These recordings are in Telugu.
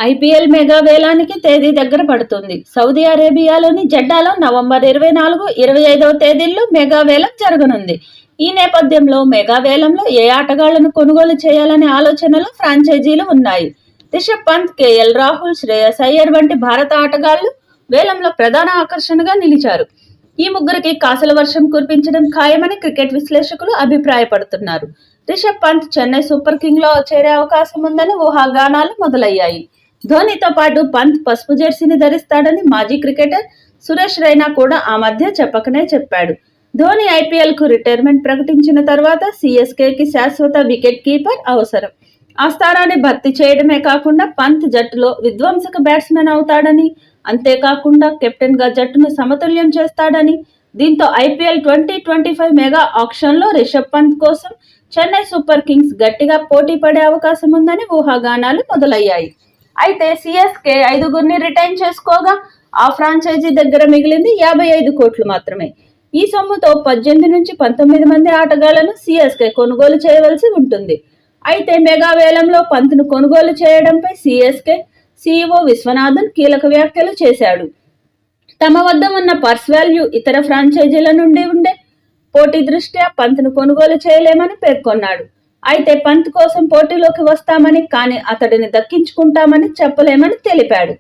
ఐపీఎల్ మెగా వేలానికి తేదీ దగ్గర పడుతుంది. సౌదీ అరేబియాలోని జెడ్డాలో నవంబర్ 24, 25వ తేదీల్లో మెగా వేలం జరగనుంది. ఈ నేపథ్యంలో మెగా వేలంలో ఏ ఆటగాళ్లను కొనుగోలు చేయాలనే ఆలోచనలో ఫ్రాంచైజీలు ఉన్నాయి. రిషబ్ పంత్, కేఎల్ రాహుల్, శ్రేయస్ అయ్యర్ వంటి భారత ఆటగాళ్లు వేలంలో ప్రధాన ఆకర్షణగా నిలిచారు. ఈ ముగ్గురికి కాసుల వర్షం కురిపించడం ఖాయమని క్రికెట్ విశ్లేషకులు అభిప్రాయపడుతున్నారు. రిషబ్ పంత్ చెన్నై సూపర్ కింగ్స్ లో చేరే అవకాశం ఉందని ఊహాగానాలు మొదలయ్యాయి. ధోనీతో పాటు పంత్ పసుపు జెర్సీని ధరిస్తాడని మాజీ క్రికెటర్ సురేష్ రైనా కూడా ఆ మధ్య చెప్పకనే చెప్పాడు. ధోనీ ఐపీఎల్ కు రిటైర్మెంట్ ప్రకటించిన తర్వాత సిఎస్కేకి శాశ్వత వికెట్ కీపర్ అవసరం. ఆ స్థానాన్ని భర్తీ చేయడమే కాకుండా పంత్ జట్టులో విధ్వంసక బ్యాట్స్మెన్ అవుతాడని, అంతేకాకుండా కెప్టెన్ గా జట్టును సమతుల్యం చేస్తాడని, దీంతో ఐపీఎల్ 2025 మెగా ఆక్షన్లో రిషబ్ పంత్ కోసం చెన్నై సూపర్ కింగ్స్ గట్టిగా పోటీ పడే అవకాశం ఉందని ఊహాగానాలు మొదలయ్యాయి. అయితే సిఎస్కే 5గురిని రిటైన్ చేసుకోగా ఆ ఫ్రాంచైజీ దగ్గర మిగిలింది 55 కోట్లు మాత్రమే. ఈ సొమ్ముతో 18 నుంచి 19 మంది ఆటగాళ్లను సిఎస్కే కొనుగోలు చేయవలసి ఉంటుంది. అయితే మెగా వేలంలో పంత్ను కొనుగోలు చేయడంపై సిఎస్కే సీఈఓ విశ్వనాథన్ కీలక వ్యాఖ్యలు చేశాడు. తమ వద్ద ఉన్న పర్స్ వాల్యూ ఇతర ఫ్రాంచైజీల నుండి ఉండే పోటీ దృష్ట్యా పంత్ను కొనుగోలు చేయలేమని పేర్కొన్నాడు. అయితే పంత్ కోసం పోటీలోకి వస్తామని, కానీ అతడిని దక్కించుకుంటామని చెప్పలేమని తెలిపాడు.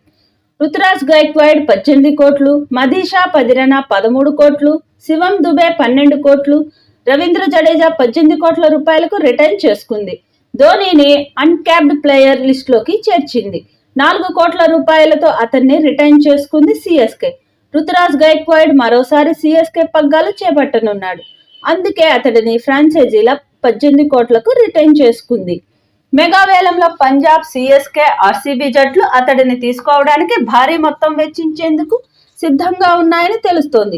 రుతురాజ్ గైక్వాడ్ 18 కోట్లు, మదీషా పదిరన 13 కోట్లు, శివం దుబే 12 కోట్లు, రవీంద్ర జడేజా 18 కోట్ల రూపాయలకు రిటైన్ చేసుకుంది. ధోనీని అన్క్యాప్డ్ ప్లేయర్ లిస్టులోకి చేర్చింది. 4 కోట్ల రూపాయలతో అతన్ని రిటైన్ చేసుకుంది సిఎస్కే. రుతురాజ్ గైక్వాడ్ మరోసారి సిఎస్కే పగ్గాలు చేపట్టనున్నాడు. అందుకే అతడిని ఫ్రాంచైజీల 18 కోట్లకు రిటైన్ చేసుకుంది. మెగా వేలంలో పంజాబ్, సిఎస్కే, ఆర్సీబీ జట్లు అతడిని తీసుకోవడానికి భారీ మొత్తం వెచ్చించేందుకు సిద్ధంగా ఉన్నాయని తెలుస్తోంది.